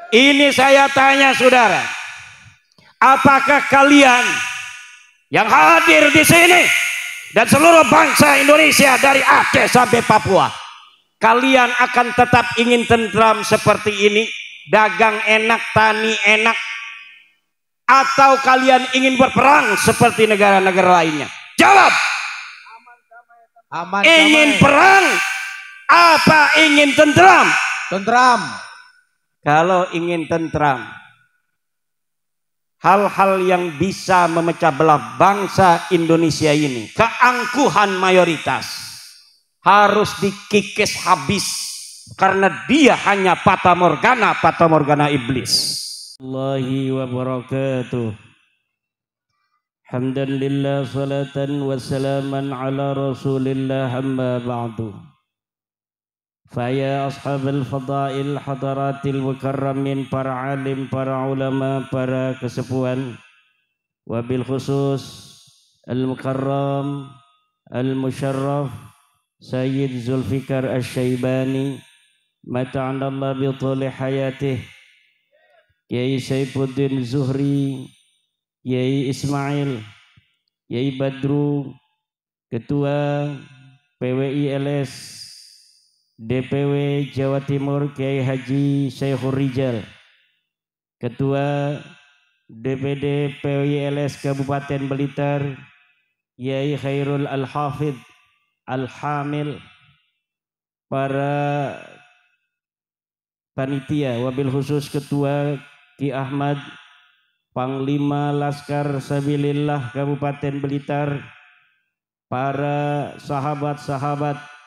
Ini saya tanya saudara, apakah kalian yang hadir di sini dan seluruh bangsa Indonesia dari Aceh sampai Papua, kalian akan tetap ingin tentram seperti ini, dagang enak, tani enak, atau kalian ingin berperang seperti negara-negara lainnya? Jawab. Aman, ingin damai. Perang apa ingin tentram? Tentram. Kalau ingin tentram, hal-hal yang bisa memecah belah bangsa Indonesia ini, keangkuhan mayoritas harus dikikis habis, karena dia hanya fata morgana iblis. Allahi wa barakatuh. Hamdalillah salatan wa salaman ala rasulillah amma ba'du. Faya ashabul fadail hadaratil mukarramin, para alim, para ulama, para kesepuhan, wabil khusus al-mukarram al-musharraf Sayyid Zulfikar Asy-Syaibani mata'anallah bi thuli hayatih, Kiai Saifuddin Zuhri, Kiai Ismail, Kiai Badru, Ketua PWI LS DPW Jawa Timur Kiai Haji Syekhur Rijal, Ketua DPD PWI LS Kabupaten Blitar Kiai Khairul Al-Hafidh Al-Hamil, para panitia, wabil khusus Ketua Ki Ahmad, Panglima Laskar Sabilillah Kabupaten Blitar, para sahabat-sahabat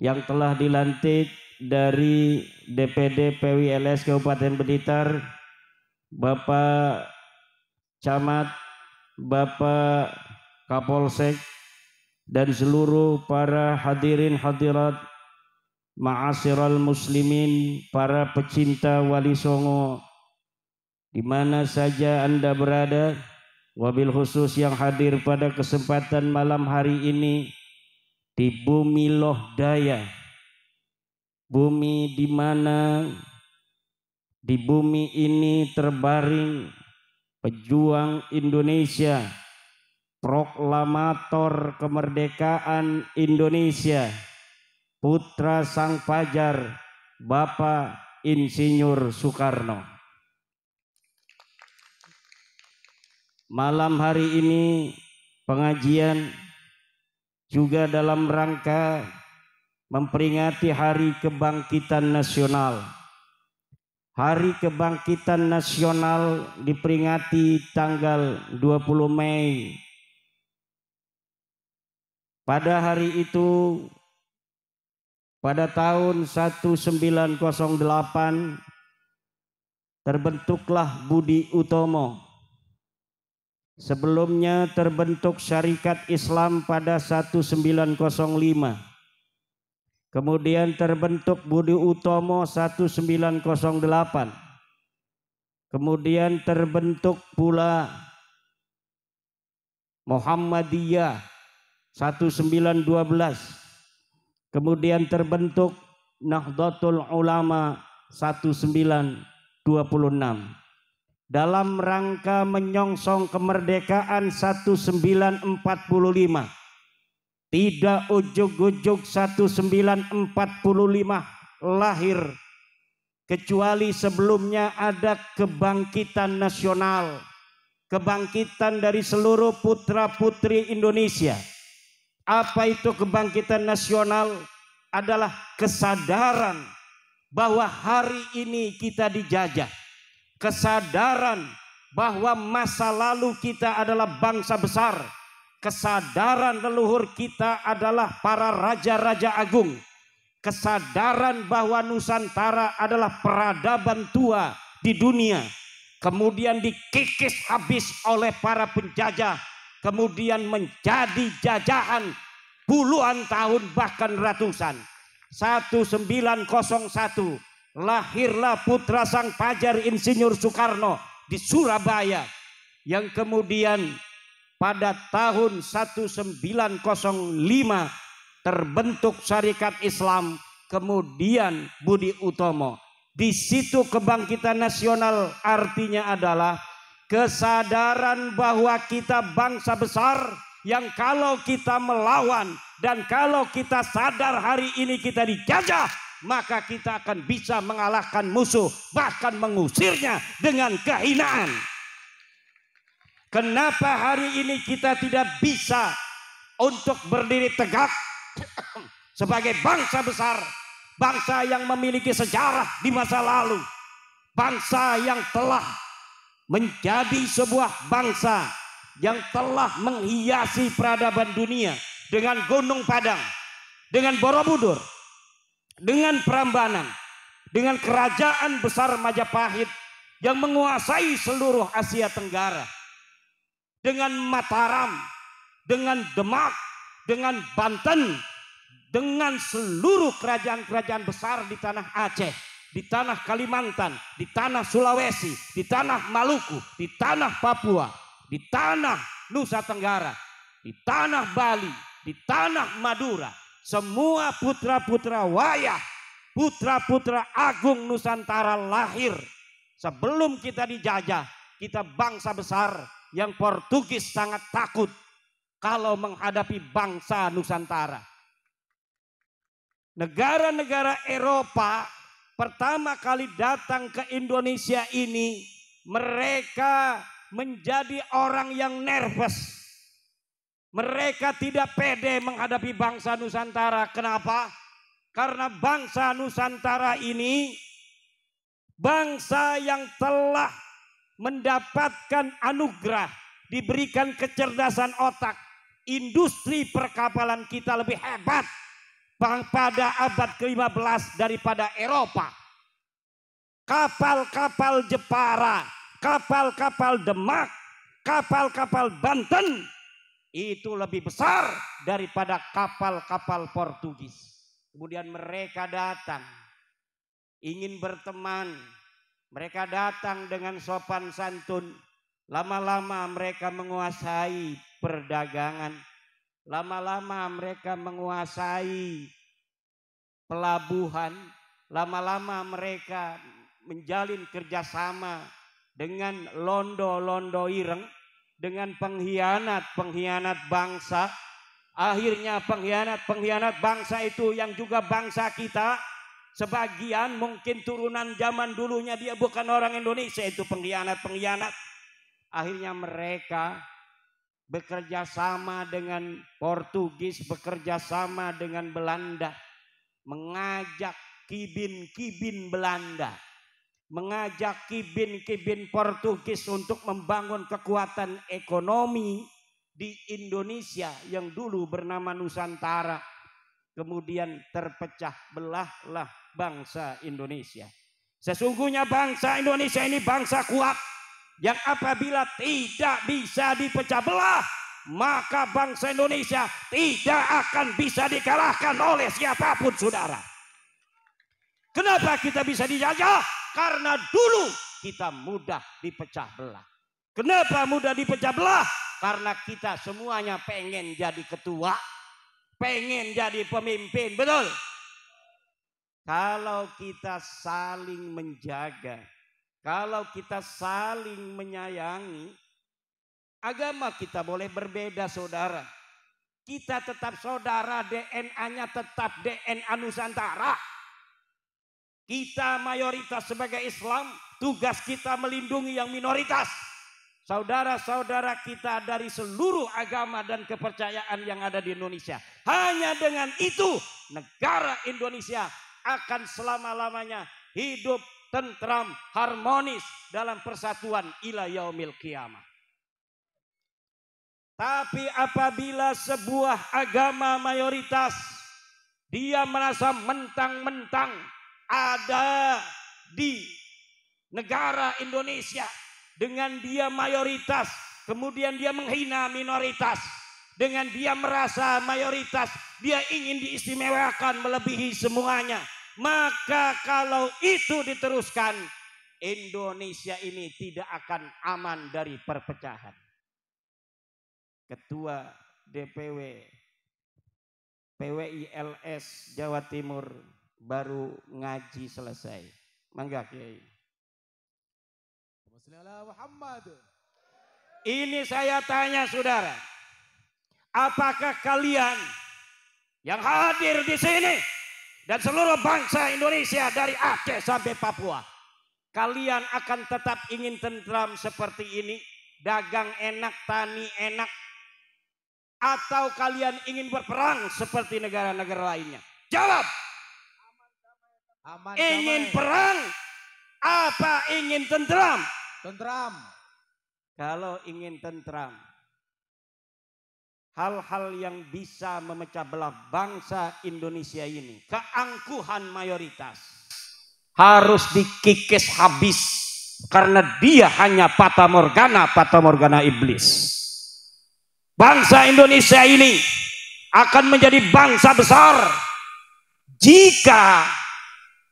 yang telah dilantik dari DPD PWLS Kabupaten Blitar, Bapak Camat, Bapak Kapolsek, dan seluruh para hadirin hadirat, ma'asyiral muslimin, para pecinta Wali Songo di mana saja Anda berada, wabil khusus yang hadir pada kesempatan malam hari ini di bumi Loh Daya, bumi di mana di bumi ini terbaring pejuang Indonesia, proklamator kemerdekaan Indonesia, putra sang fajar, Bapak Insinyur Soekarno. Malam hari ini pengajian juga dalam rangka memperingati Hari Kebangkitan Nasional. Hari Kebangkitan Nasional diperingati tanggal 20 Mei. Pada hari itu, pada tahun 1908, terbentuklah Budi Utomo. Sebelumnya terbentuk Syarikat Islam pada 1905. Kemudian terbentuk Budi Utomo 1908. Kemudian terbentuk pula Muhammadiyah 1912. Kemudian terbentuk Nahdlatul Ulama 1926. Dalam rangka menyongsong kemerdekaan 1945. Tidak ujuk-ujuk 1945 lahir, kecuali sebelumnya ada kebangkitan nasional, kebangkitan dari seluruh putra-putri Indonesia. Apa itu kebangkitan nasional? Adalah kesadaran bahwa hari ini kita dijajah. Kesadaran bahwa masa lalu kita adalah bangsa besar. Kesadaran leluhur kita adalah para raja-raja agung. Kesadaran bahwa Nusantara adalah peradaban tua di dunia. Kemudian dikikis habis oleh para penjajah. Kemudian menjadi jajahan puluhan tahun bahkan ratusan. 1901 lahirlah putra sang fajar Insinyur Soekarno di Surabaya, yang kemudian pada tahun 1905 terbentuk Syarikat Islam, kemudian Budi Utomo. Di situ kebangkitan nasional artinya adalah kesadaran bahwa kita bangsa besar yang kalau kita melawan dan kalau kita sadar hari ini kita dijajah, maka kita akan bisa mengalahkan musuh, bahkan mengusirnya dengan kehinaan. Kenapa hari ini kita tidak bisa untuk berdiri tegak sebagai bangsa besar, bangsa yang memiliki sejarah di masa lalu, bangsa yang telah menjadi sebuah bangsa yang telah menghiasi peradaban dunia dengan Gunung Padang, dengan Borobudur, dengan Prambanan, dengan kerajaan besar Majapahit yang menguasai seluruh Asia Tenggara, dengan Mataram, dengan Demak, dengan Banten, dengan seluruh kerajaan-kerajaan besar di tanah Aceh, di tanah Kalimantan, di tanah Sulawesi, di tanah Maluku, di tanah Papua, di tanah Nusa Tenggara, di tanah Bali, di tanah Madura. Semua putra-putra wayah, putra-putra agung Nusantara lahir sebelum kita dijajah. Kita bangsa besar yang Portugis sangat takut kalau menghadapi bangsa Nusantara. Negara-negara Eropa pertama kali datang ke Indonesia ini, mereka menjadi orang yang nervous. Mereka tidak pede menghadapi bangsa Nusantara. Kenapa? Karena bangsa Nusantara ini bangsa yang telah mendapatkan anugerah, diberikan kecerdasan otak. Industri perkapalan kita lebih hebat pada abad ke-15 daripada Eropa. Kapal-kapal Jepara, kapal-kapal Demak, kapal-kapal Banten itu lebih besar daripada kapal-kapal Portugis. Kemudian mereka datang ingin berteman, mereka datang dengan sopan santun. Lama-lama mereka menguasai perdagangan, lama-lama mereka menguasai pelabuhan, lama-lama mereka menjalin kerjasama dengan londo-londo ireng, dengan pengkhianat-pengkhianat bangsa. Akhirnya pengkhianat-pengkhianat bangsa itu yang juga bangsa kita, sebagian mungkin turunan zaman dulunya dia bukan orang Indonesia, itu pengkhianat-pengkhianat. Akhirnya mereka bekerja sama dengan Portugis, bekerja sama dengan Belanda, mengajak kibin-kibin Belanda, mengajak kibin-kibin Portugis untuk membangun kekuatan ekonomi di Indonesia yang dulu bernama Nusantara. Kemudian terpecah belahlah bangsa Indonesia. Sesungguhnya bangsa Indonesia ini bangsa kuat, yang apabila tidak bisa dipecah belah, maka bangsa Indonesia tidak akan bisa dikalahkan oleh siapapun, saudara. Kenapa kita bisa dijajah? Karena dulu kita mudah dipecah belah. Kenapa mudah dipecah belah? Karena kita semuanya pengen jadi ketua, pengen jadi pemimpin, betul? Kalau kita saling menjaga, kalau kita saling menyayangi, agama kita boleh berbeda, saudara. Kita tetap saudara, DNA-nya tetap DNA Nusantara. Kita mayoritas sebagai Islam, tugas kita melindungi yang minoritas. Saudara-saudara kita dari seluruh agama dan kepercayaan yang ada di Indonesia. Hanya dengan itu, negara Indonesia akan selama-lamanya hidup tentram, harmonis dalam persatuan ila yaumil qiyamah. Tapi apabila sebuah agama mayoritas dia merasa mentang-mentang ada di negara Indonesia, dengan dia mayoritas, kemudian dia menghina minoritas, dengan dia merasa mayoritas, dia ingin diistimewakan melebihi semuanya. Maka kalau itu diteruskan, Indonesia ini tidak akan aman dari perpecahan. Ketua DPW PWILS Jawa Timur baru ngaji selesai. Mangga Kiai. Muhammad. Ini saya tanya saudara, apakah kalian yang hadir di sini dan seluruh bangsa Indonesia dari Aceh sampai Papua, kalian akan tetap ingin tentram seperti ini, dagang enak, tani enak, atau kalian ingin berperang seperti negara-negara lainnya? Jawab. Aman, ingin damai. Perang apa ingin tentram? Tentram. Kalau ingin tentram, hal-hal yang bisa memecah belah bangsa Indonesia ini, keangkuhan mayoritas harus dikikis habis, karena dia hanya fata morgana iblis. Bangsa Indonesia ini akan menjadi bangsa besar jika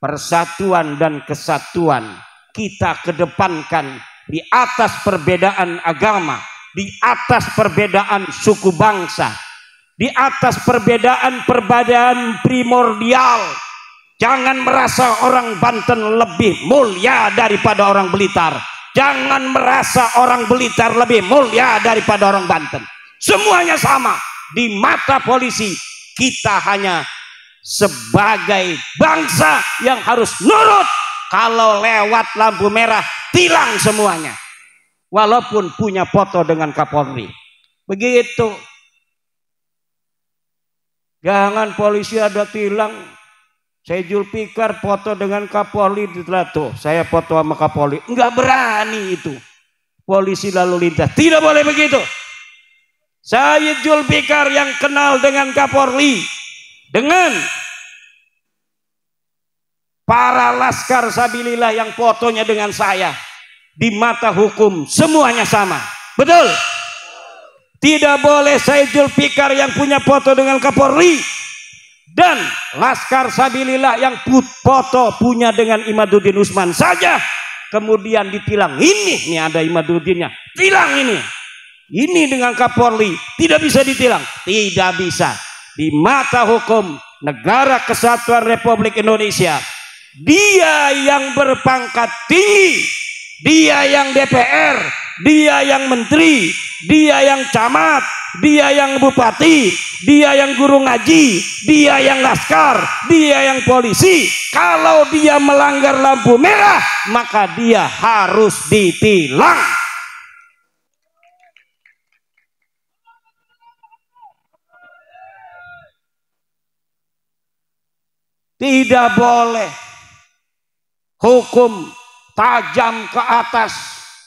persatuan dan kesatuan kita kedepankan di atas perbedaan agama, di atas perbedaan suku bangsa, di atas perbedaan primordial. Jangan merasa orang Banten lebih mulia daripada orang Blitar. Jangan merasa orang Blitar lebih mulia daripada orang Banten. Semuanya sama di mata polisi. Kita hanya sebagai bangsa yang harus nurut. Kalau lewat lampu merah, tilang semuanya. Walaupun punya foto dengan Kapolri. Begitu. Jangan polisi ada tilang. Saya Zulfikar foto dengan Kapolri, tuh saya foto sama Kapolri. Enggak berani itu. Polisi lalu lintas. Tidak boleh begitu. Saya Zulfikar yang kenal dengan Kapolri, dengan para laskar sabilillah yang fotonya dengan saya, di mata hukum semuanya sama. Betul? Tidak boleh saya Zulfikar yang punya foto dengan Kapolri dan laskar sabilillah yang foto punya dengan Imaduddin Usman saja kemudian ditilang. Ini nih ada Imaduddinnya, tilang ini. Ini dengan Kapolri tidak bisa ditilang. Tidak bisa. Di mata hukum Negara Kesatuan Republik Indonesia, dia yang berpangkat tinggi, dia yang DPR, dia yang menteri, dia yang camat, dia yang bupati, dia yang guru ngaji, dia yang laskar, dia yang polisi. Kalau dia melanggar lampu merah, maka dia harus ditilang. Tidak boleh hukum tajam ke atas,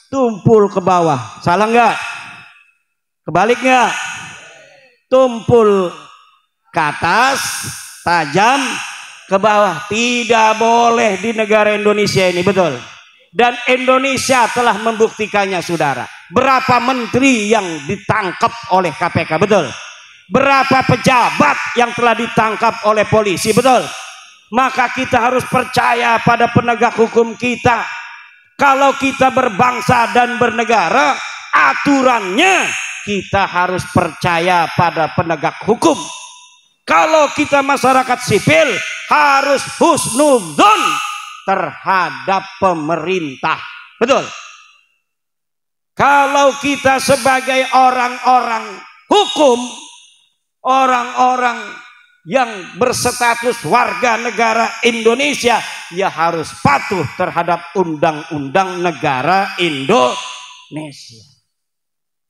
tumpul ke bawah. Salah enggak? Kebalik enggak? Tumpul ke atas, tajam ke bawah. Tidak boleh di negara Indonesia ini, betul. Dan Indonesia telah membuktikannya, saudara. Berapa menteri yang ditangkap oleh KPK, betul. Berapa pejabat yang telah ditangkap oleh polisi, betul. Maka kita harus percaya pada penegak hukum kita. Kalau kita berbangsa dan bernegara, aturannya kita harus percaya pada penegak hukum. Kalau kita masyarakat sipil, harus husnudzon terhadap pemerintah. Betul? Kalau kita sebagai orang-orang hukum, orang-orang yang berstatus warga negara Indonesia, ya harus patuh terhadap undang-undang negara Indonesia.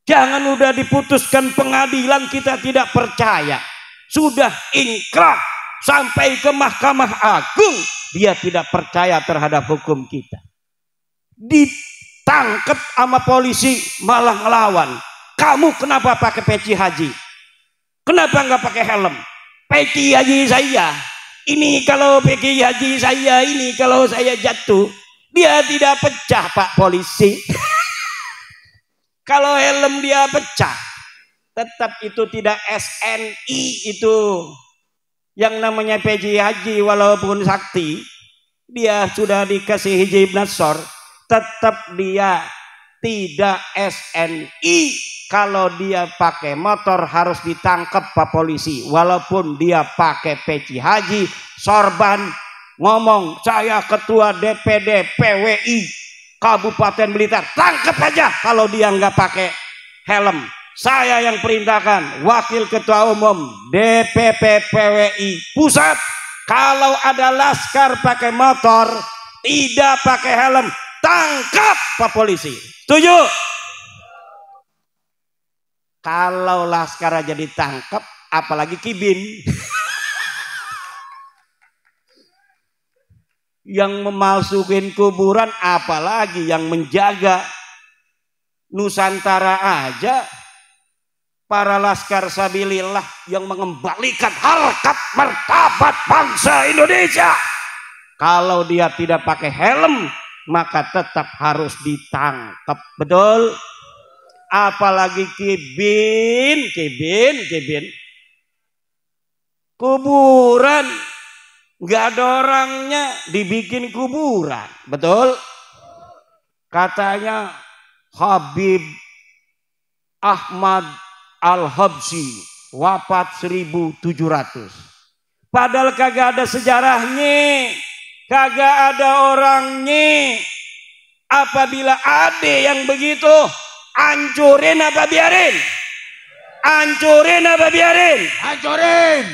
Jangan udah diputuskan pengadilan kita tidak percaya, sudah ingkrah sampai ke Mahkamah Agung, dia tidak percaya terhadap hukum kita. Ditangkap sama polisi malah ngelawan. Kamu kenapa pakai peci haji? Kenapa nggak pakai helm? Peci haji saya ini, kalau peci haji saya ini, kalau saya jatuh dia tidak pecah Pak Polisi. Kalau helm dia pecah, tetap itu tidak SNI itu. Yang namanya peci haji walaupun sakti, dia sudah dikasih hijab nasor, tetap dia tidak SNI. Kalau dia pakai motor harus ditangkap Pak Polisi, walaupun dia pakai peci haji, sorban, ngomong saya ketua DPD PWI Kabupaten Blitar, tangkap aja kalau dia nggak pakai helm. Saya yang perintahkan, wakil ketua umum DPP PWI pusat, kalau ada laskar pakai motor tidak pakai helm, tangkap Pak Polisi. Setuju? Kalau laskar aja ditangkap, apalagi kibin. Yang memasukin kuburan, apalagi yang menjaga. Nusantara aja para laskar sabilillah yang mengembalikan harkat martabat bangsa Indonesia. Kalau dia tidak pakai helm, maka tetap harus ditangkap. Betul? Apalagi kibin. Kuburan nggak ada orangnya, dibikin kuburan. Betul? Katanya Habib Ahmad Al-Habsyi wafat 1700. Padahal kagak ada sejarahnya, kagak ada orangnya. Apabila ada yang begitu, hancurin apa biarin? Hancurin apa biarin? Hancurin.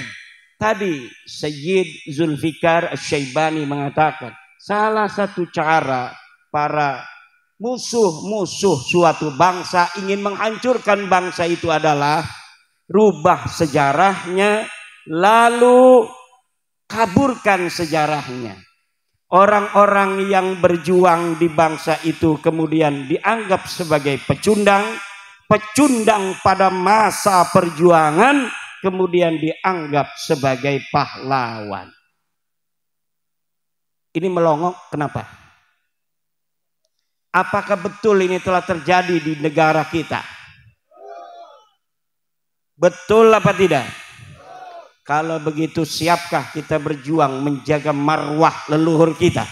Tadi Sayyid Zulfikar Asy-Syaibani mengatakan salah satu cara para musuh-musuh suatu bangsa ingin menghancurkan bangsa itu adalah rubah sejarahnya, lalu kaburkan sejarahnya. Orang-orang yang berjuang di bangsa itu kemudian dianggap sebagai pecundang pada masa perjuangan, kemudian dianggap sebagai pahlawan. Ini melongok kenapa? Apakah betul ini telah terjadi di negara kita? Betul apa tidak? Kalau begitu, siapkah kita berjuang menjaga marwah leluhur kita?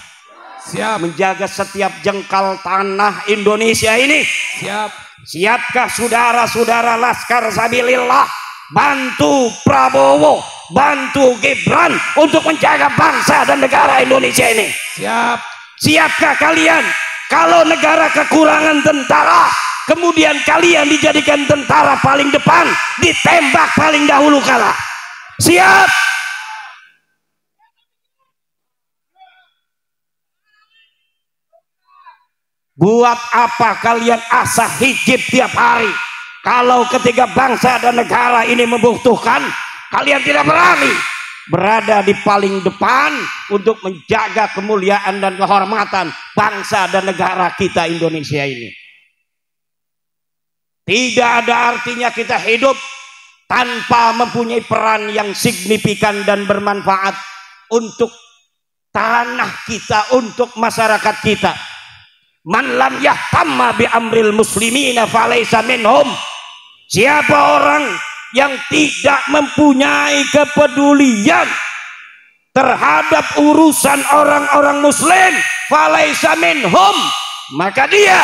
Siap. Menjaga setiap jengkal tanah Indonesia ini? Siap. Siapkah saudara-saudara Laskar Sabilillah bantu Prabowo, bantu Gibran untuk menjaga bangsa dan negara Indonesia ini? Siap. Siapkah kalian kalau negara kekurangan tentara, kemudian kalian dijadikan tentara paling depan, ditembak paling dahulu kalah? Siap. Buat apa kalian asah hijib tiap hari kalau ketika bangsa dan negara ini membutuhkan, kalian tidak berani berada di paling depan untuk menjaga kemuliaan dan kehormatan bangsa dan negara kita Indonesia ini? Tidak ada artinya kita hidup tanpa mempunyai peran yang signifikan dan bermanfaat untuk tanah kita, untuk masyarakat kita. Man lam yahtamma bi amril muslimina falaysa minhum. Siapa orang yang tidak mempunyai kepedulian terhadap urusan orang-orang muslim, falaysa minhum, maka dia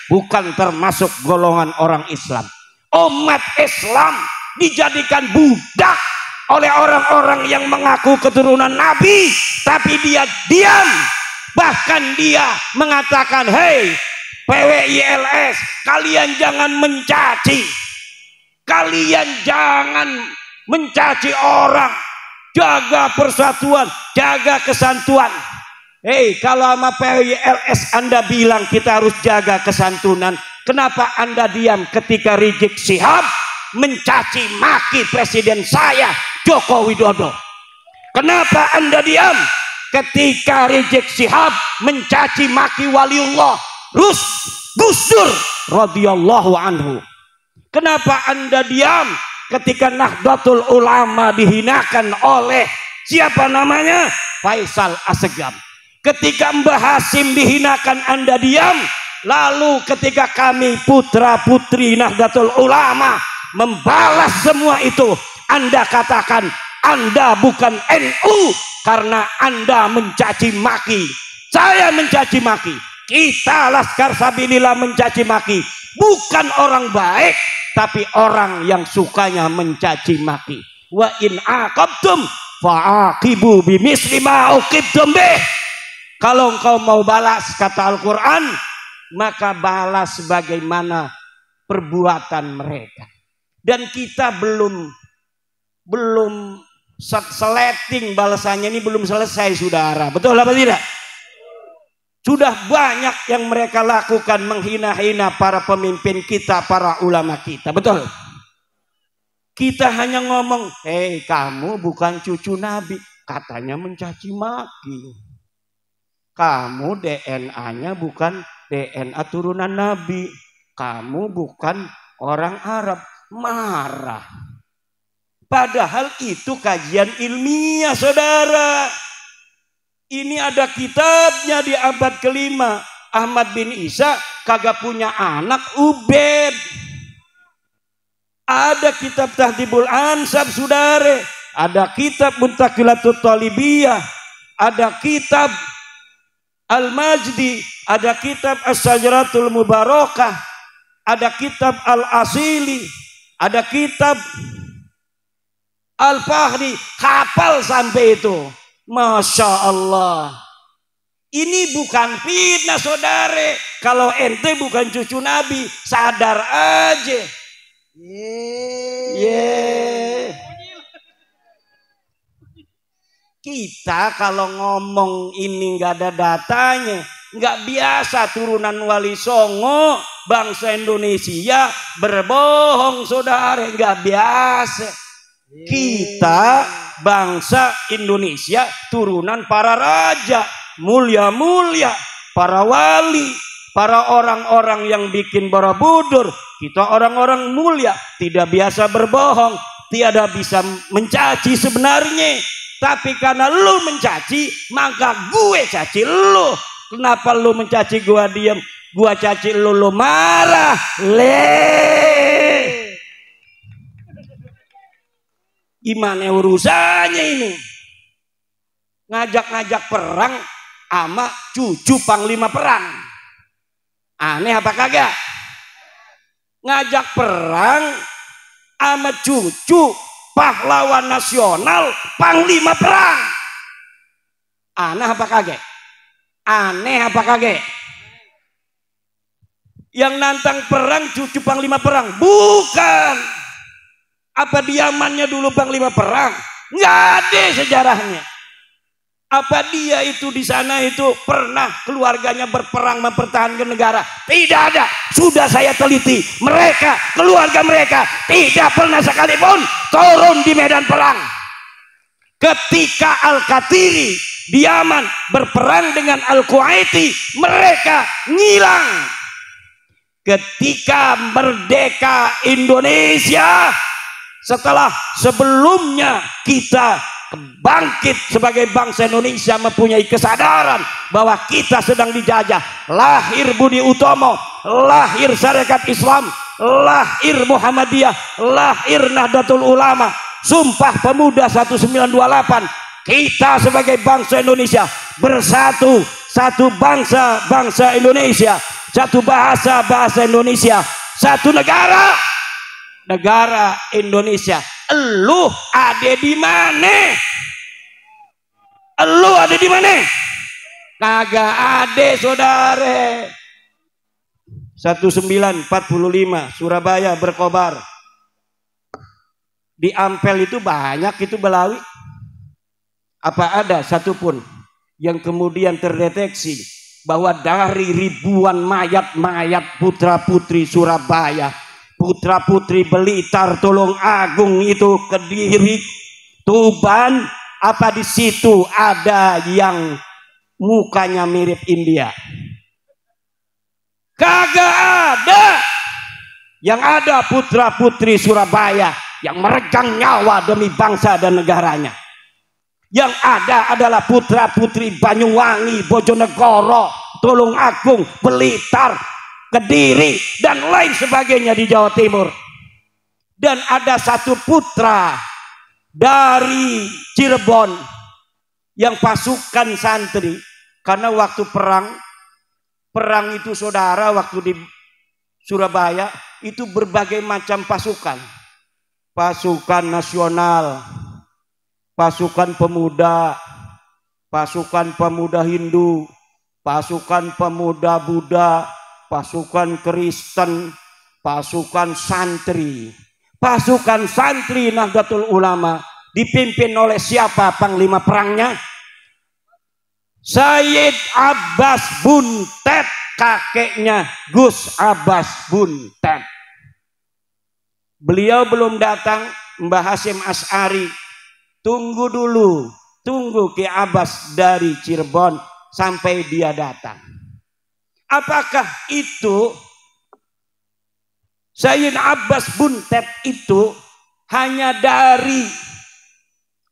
bukan termasuk golongan orang Islam. Umat Islam dijadikan budak oleh orang-orang yang mengaku keturunan Nabi, tapi dia diam. Bahkan dia mengatakan, hei PWILS, kalian jangan mencaci, kalian jangan mencaci orang, jaga persatuan, jaga kesantuan. Hei, kalau sama PWILS Anda bilang kita harus jaga kesantunan, kenapa Anda diam ketika Rizik Syihab mencaci maki presiden saya Joko Widodo? Kenapa Anda diam ketika Rizik Syihab mencaci maki waliullah Gus Dur radhiyallahu anhu? Kenapa Anda diam ketika Nahdlatul Ulama dihinakan oleh siapa namanya? Faisal Assegaf. Ketika Mbah Hasim dihinakan, Anda diam. Lalu ketika kami putra-putri Nahdlatul Ulama membalas semua itu, Anda katakan Anda bukan NU karena Anda mencaci maki. Saya mencaci maki, kita Laskar Sabilillah mencaci maki, bukan orang baik, tapi orang yang sukanya mencaci maki. Wa in aqabtum fa'aqibu bimisli ma uqibtum bih. Kalau engkau mau balas, kata Al-Quran, maka balas sebagaimana perbuatan mereka. Dan kita belum seleting balasannya, ini belum selesai saudara. Betul apa tidak? Sudah banyak yang mereka lakukan, menghina-hina para pemimpin kita, para ulama kita. Betul? Kita hanya ngomong, hei kamu bukan cucu Nabi. Katanya mencaci maki. Kamu DNA-nya bukan DNA turunan Nabi. Kamu bukan orang Arab. Marah. Padahal itu kajian ilmiah saudara. Ini ada kitabnya di abad kelima. Ahmad bin Isa kagak punya anak, Ubed. Ada kitab Tahdhibul Ansab saudara. Ada kitab Muntaqilatut Talibiyah. Ada kitab Al-Majdi. Ada kitab As-Sajaratul Mubarakah. Ada kitab Al-Asili. Ada kitab Al-Fahri. Hafal sampai itu. Masya Allah. Ini bukan fitnah saudara. Kalau ente bukan cucu Nabi, sadar aja. Kita kalau ngomong ini nggak ada datanya, nggak biasa turunan Wali Songo, bangsa Indonesia berbohong saudara, nggak biasa. Kita bangsa Indonesia turunan para raja mulia-mulia, para wali, para orang-orang yang bikin Borobudur. Kita orang-orang mulia, tidak biasa berbohong, tiada bisa mencaci sebenarnya. Tapi karena lu mencaci, maka gue caci lu. Kenapa lu mencaci gua diam, gua caci lu marah? Gimana urusannya ini? Ngajak-ngajak perang sama cucu panglima perang. Aneh apa kagak? Ngajak perang sama cucu pahlawan nasional panglima perang. Aneh apa kagak? Aneh apa kagak? Yang nantang perang cucu panglima perang? Bukan. Apa diamannya dulu panglima perang? Nggak ada sejarahnya. Apa dia itu di sana itu pernah keluarganya berperang mempertahankan negara? Tidak ada. Sudah saya teliti. Mereka, keluarga mereka tidak pernah sekalipun turun di medan perang. Ketika Al-Qatiri di Yaman berperang dengan Al-Kuwaiti, mereka ngilang. Ketika merdeka Indonesia, setelah sebelumnya kita bangkit sebagai bangsa Indonesia, mempunyai kesadaran bahwa kita sedang dijajah, lahir Budi Utomo, lahir Syarikat Islam, lahir Muhammadiyah, lahir Nahdlatul Ulama, Sumpah Pemuda 1928. Kita sebagai bangsa Indonesia bersatu, satu bangsa, bangsa Indonesia, satu bahasa, bahasa Indonesia, satu negara, negara Indonesia. Elu ada di mana? Elu ada di mana? Kagak ada saudara. 1945 Surabaya berkobar. Di Ampel itu banyak itu Belawi. Apa ada satupun yang kemudian terdeteksi bahwa dari ribuan mayat-mayat putra-putri Surabaya, putra-putri Blitar, Tulung Agung, itu Kediri, Tuban, apa di situ ada yang mukanya mirip India? Kagak ada. Yang ada putra-putri Surabaya yang meregang nyawa demi bangsa dan negaranya. Yang ada adalah putra-putri Banyuwangi, Bojonegoro, Tulung Agung, Blitar, Kediri, dan lain sebagainya di Jawa Timur. Dan ada satu putra dari Cirebon yang pasukan santri, karena waktu perang itu saudara, waktu di Surabaya itu berbagai macam pasukan. Pasukan nasional, pasukan pemuda, pasukan pemuda Hindu, pasukan pemuda Buddha, pasukan Kristen, pasukan santri. Pasukan santri Nahdlatul Ulama dipimpin oleh siapa panglima perangnya? Sayyid Abbas Buntet, kakeknya Gus Abbas Buntet. Beliau belum datang, Mbah Hasyim Asy'ari. Tunggu dulu, tunggu Ki Abbas dari Cirebon sampai dia datang. Apakah itu Sayyid Abbas Buntet itu hanya dari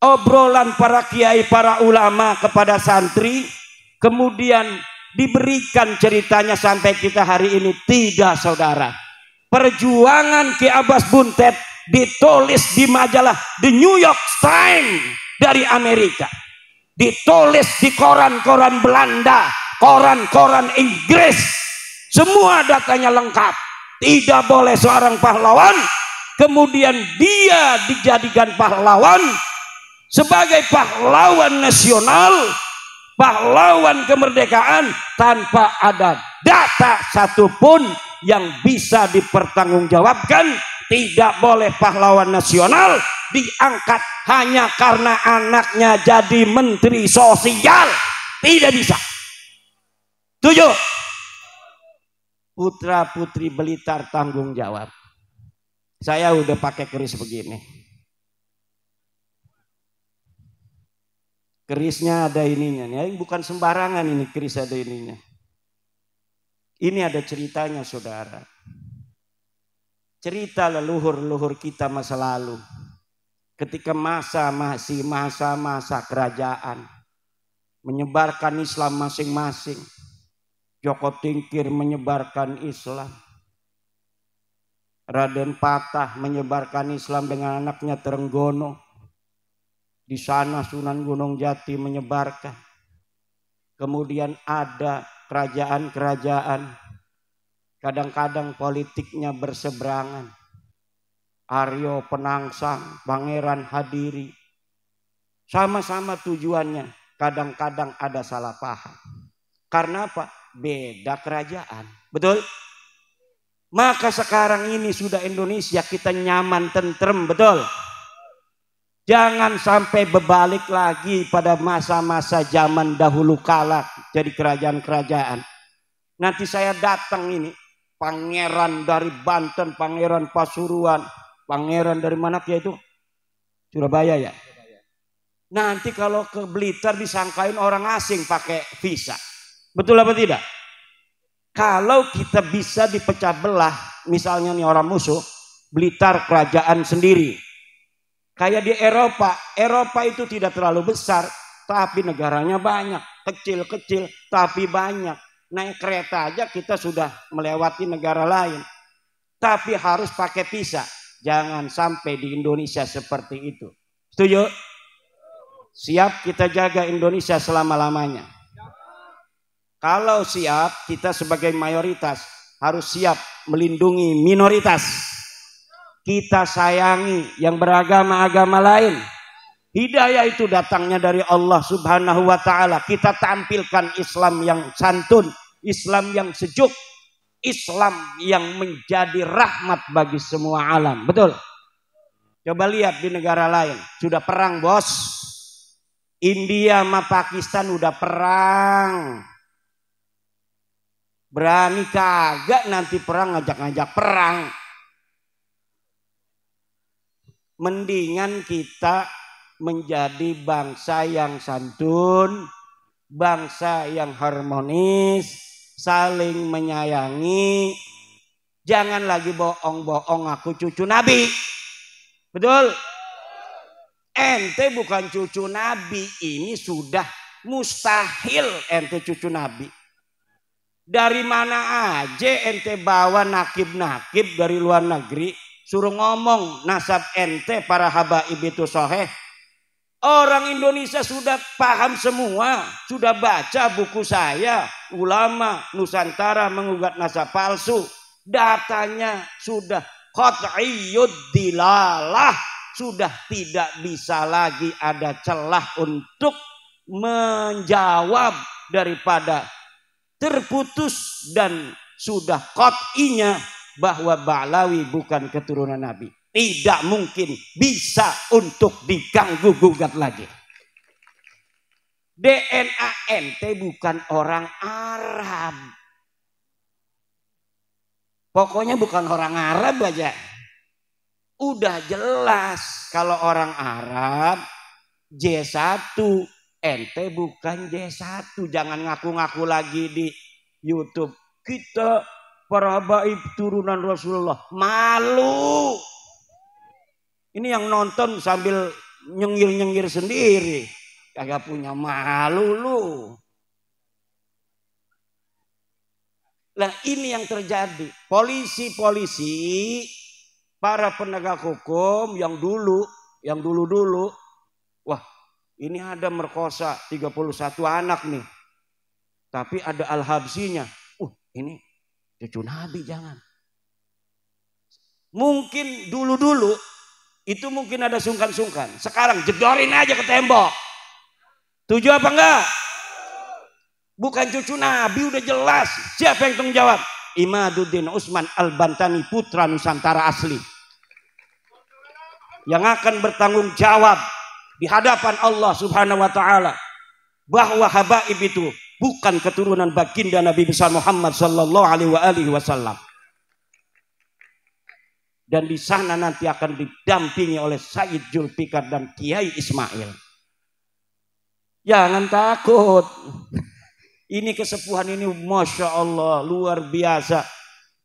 obrolan para kiai, para ulama kepada santri, kemudian diberikan ceritanya sampai kita hari ini? Tidak, saudara. Perjuangan Ki Abbas Buntet ditulis di majalah The New York Times dari Amerika, ditulis di koran-koran Belanda, koran-koran Inggris, semua datanya lengkap. Tidak boleh seorang pahlawan kemudian dia dijadikan pahlawan sebagai pahlawan nasional, pahlawan kemerdekaan tanpa ada data satupun yang bisa dipertanggungjawabkan. Tidak boleh pahlawan nasional diangkat hanya karena anaknya jadi menteri sosial. Tidak bisa. Tujuh. Putra putri Blitar tanggung jawab. Saya udah pakai keris begini. Kerisnya ada ininya, ya, bukan sembarangan ini keris ada ininya. Ini ada ceritanya, saudara. Cerita leluhur-leluhur kita masa lalu. Ketika masih masa kerajaan, menyebarkan Islam masing-masing. Joko Tingkir menyebarkan Islam, Raden Patah menyebarkan Islam dengan anaknya Trenggono. Di sana Sunan Gunung Jati menyebarkan. Kemudian ada kerajaan-kerajaan, kadang-kadang politiknya berseberangan. Aryo Penangsang, Pangeran Hadiri, sama-sama tujuannya, kadang-kadang ada salah paham. Karena apa? Beda kerajaan, betul? Maka sekarang ini sudah Indonesia kita nyaman, tentrem, betul? Jangan sampai berbalik lagi pada masa-masa zaman dahulu kala jadi kerajaan-kerajaan. Nanti saya datang ini, pangeran dari Banten, pangeran Pasuruan, pangeran dari mana ya itu? Surabaya ya? Nanti kalau ke Blitar disangkain orang asing pakai visa. Betul apa tidak? Kalau kita bisa dipecah belah, misalnya nih orang musuh, Blitar kerajaan sendiri. Kayak di Eropa, Eropa itu tidak terlalu besar, tapi negaranya banyak. Kecil-kecil, tapi banyak. Naik kereta aja kita sudah melewati negara lain. Tapi harus pakai visa. Jangan sampai di Indonesia seperti itu. Setuju? Siap kita jaga Indonesia selama-lamanya. Kalau siap, kita sebagai mayoritas harus siap melindungi minoritas. Kita sayangi yang beragama-agama lain. Hidayah itu datangnya dari Allah Subhanahu wa ta'ala. Kita tampilkan Islam yang santun, Islam yang sejuk, Islam yang menjadi rahmat bagi semua alam. Betul? Coba lihat di negara lain, sudah perang, bos. India sama Pakistan udah perang. Berani kagak nanti perang ngajak-ngajak perang. Mendingan kita menjadi bangsa yang santun, bangsa yang harmonis, saling menyayangi. Jangan lagi bohong-bohong aku cucu Nabi. Betul? Ente bukan cucu Nabi, ini sudah mustahil ente cucu Nabi. Dari mana aja ente bawa nakib-nakib dari luar negeri, suruh ngomong nasab ente para habaib itu soheh. Orang Indonesia sudah paham semua, sudah baca buku saya, ulama Nusantara mengugat nasab palsu. Datanya sudah qat'iyyud dilalah, sudah tidak bisa lagi ada celah untuk menjawab daripada terputus dan sudah qat'inya bahwa Ba'lawi bukan keturunan Nabi. Tidak mungkin bisa untuk diganggu gugat lagi. DNA ente bukan orang Arab. Pokoknya bukan orang Arab aja. Udah jelas kalau orang Arab J1, ente bukan J1. Jangan ngaku-ngaku lagi di YouTube. Kita para habaib turunan Rasulullah. Malu. Ini yang nonton sambil nyengir-nyengir sendiri. Kagak punya malu lu. Nah ini yang terjadi. Polisi-polisi, para penegak hukum yang dulu, wah ini ada merkosa 31 anak nih. Tapi ada al-habsinya. Ini cucu Nabi jangan. Mungkin dulu itu mungkin ada sungkan-sungkan. Sekarang jedorin aja ke tembok. Tujuh apa enggak? Bukan cucu Nabi udah jelas. Siapa yang tanggung jawab? Imaduddin Usman Al-Bantani putra Nusantara asli. Yang akan bertanggung jawab di hadapan Allah Subhanahu wa taala bahwa habaib itu bukan keturunan baginda Nabi besar Muhammad sallallahu alaihi wasallam. Dan di sana nanti akan didampingi oleh Sayyid Zulfikar dan Kiai Ismail. Jangan takut. Ini kesepuhan ini Masya Allah luar biasa.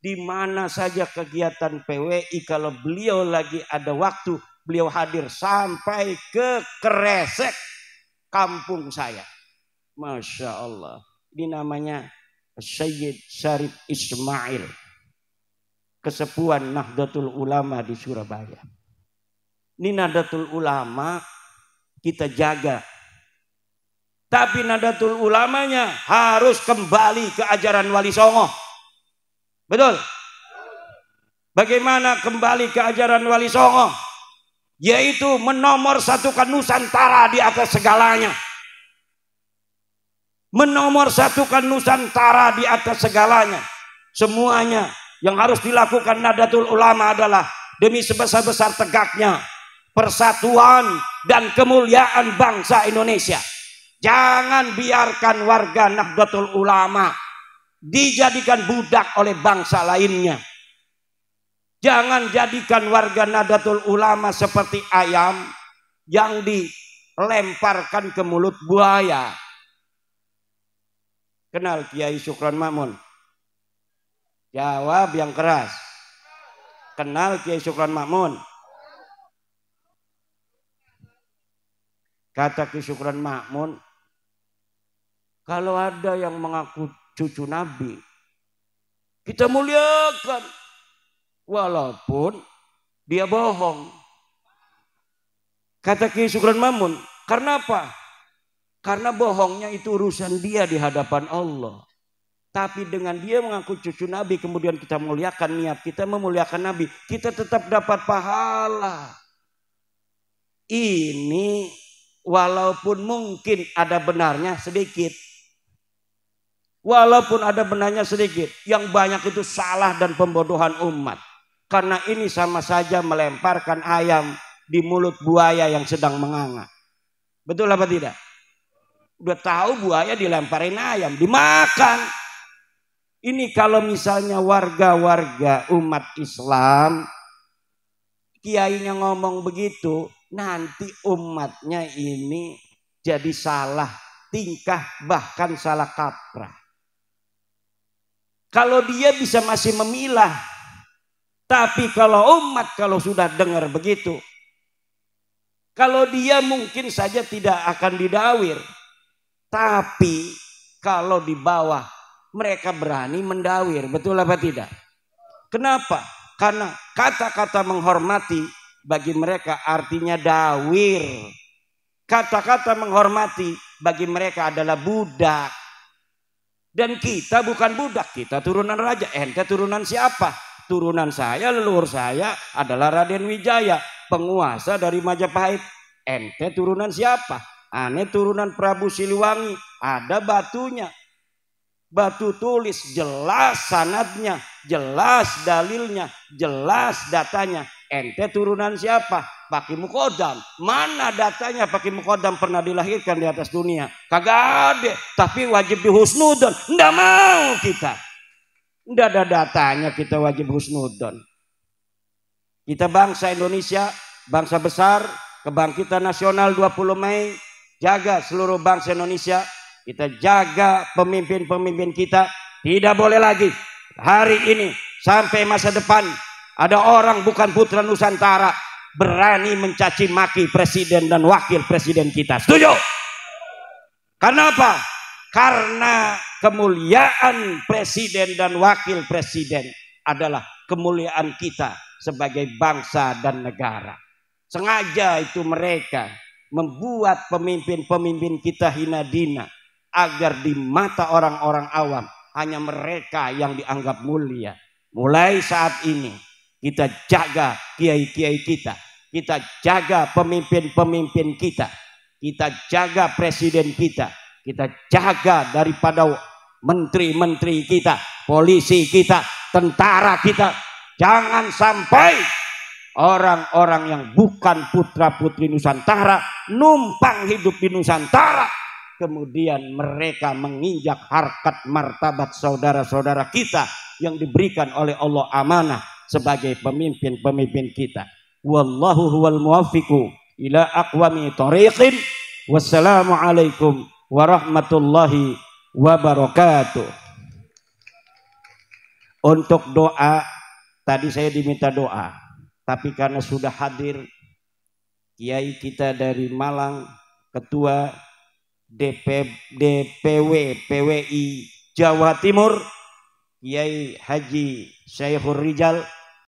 Di mana saja kegiatan PWI kalau beliau lagi ada waktu, beliau hadir sampai ke Kresek kampung saya. Masya Allah. Ini namanya Sayyid Syarif Ismail. Kesepuhan Nahdlatul Ulama di Surabaya. Ini Nahdlatul Ulama kita jaga. Tapi Nahdlatul Ulamanya harus kembali ke ajaran Wali Songo. Betul? Bagaimana kembali ke ajaran Wali Songo? Yaitu menomorsatukan Nusantara di atas segalanya. Menomorsatukan Nusantara di atas segalanya. Semuanya yang harus dilakukan Nahdlatul Ulama adalah demi sebesar-besar tegaknya persatuan dan kemuliaan bangsa Indonesia. Jangan biarkan warga Nahdlatul Ulama dijadikan budak oleh bangsa lainnya. Jangan jadikan warga Nahdlatul Ulama seperti ayam yang dilemparkan ke mulut buaya. Kenal Kiai Syukron Makmun? Jawab yang keras. Kenal Kiai Syukron Makmun? Kata Kiai Syukron Makmun, kalau ada yang mengaku cucu Nabi, kita muliakan. Walaupun dia bohong. Kata Kiai Syukron Makmun, karena apa? Karena bohongnya itu urusan dia di hadapan Allah. Tapi dengan dia mengaku cucu Nabi, kemudian kita muliakan, niat kita memuliakan Nabi, kita tetap dapat pahala. Ini walaupun mungkin ada benarnya sedikit. Walaupun ada benarnya sedikit, yang banyak itu salah dan pembodohan umat. Karena ini sama saja melemparkan ayam di mulut buaya yang sedang menganga. Betul apa tidak? Udah tahu buaya dilemparin ayam, dimakan. Ini kalau misalnya warga-warga umat Islam, kiainya ngomong begitu, nanti umatnya ini jadi salah tingkah, bahkan salah kaprah. Kalau dia bisa masih memilah, tapi kalau umat kalau sudah dengar begitu, kalau dia mungkin saja tidak akan didawir, tapi kalau di bawah mereka berani mendawir, betul apa tidak? Kenapa? Karena kata-kata menghormati bagi mereka artinya dawir. Kata-kata menghormati bagi mereka adalah budak. Dan kita bukan budak, kita turunan raja. Ente turunan siapa? Turunan saya, leluhur saya adalah Raden Wijaya. penguasa dari Majapahit. Ente turunan siapa? Ane turunan Prabu Siliwangi. Ada batunya, batu tulis, jelas sanadnya, jelas dalilnya, jelas datanya. Ente turunan siapa? Paki Mukodam. Mana datanya Paki Mukodam pernah dilahirkan di atas dunia? Kagak ada. Tapi wajib dihusnudon. Nggak mau kita. Nggak ada datanya, kita wajib husnudon. Kita bangsa Indonesia, bangsa besar, kebangkitan nasional 20 Mei. Jaga seluruh bangsa Indonesia. Kita jaga pemimpin-pemimpin kita. Tidak boleh lagi hari ini sampai masa depan ada orang bukan putra Nusantara berani mencaci maki presiden dan wakil presiden kita. Setuju? Karena apa? Karena kemuliaan presiden dan wakil presiden adalah kemuliaan kita sebagai bangsa dan negara. Sengaja itu mereka membuat pemimpin-pemimpin kita hina dina, agar di mata orang-orang awam hanya mereka yang dianggap mulia. Mulai saat ini kita jaga kiai-kiai kita, kita jaga pemimpin-pemimpin kita, kita jaga presiden kita, kita jaga daripada menteri-menteri kita, polisi kita, tentara kita. Jangan sampai orang-orang yang bukan putra-putri Nusantara numpang hidup di Nusantara, kemudian mereka menginjak harkat martabat saudara-saudara kita yang diberikan oleh Allah amanah sebagai pemimpin-pemimpin kita. Wallahu huwal muwaffiqu ila aqwami thariqin. Wassalamualaikum warahmatullahi wabarakatuh. Untuk doa, tadi saya diminta doa, tapi karena sudah hadir kiai kita dari Malang, ketua DPW PWI Jawa Timur, Kiai Haji Syekhur Rijal,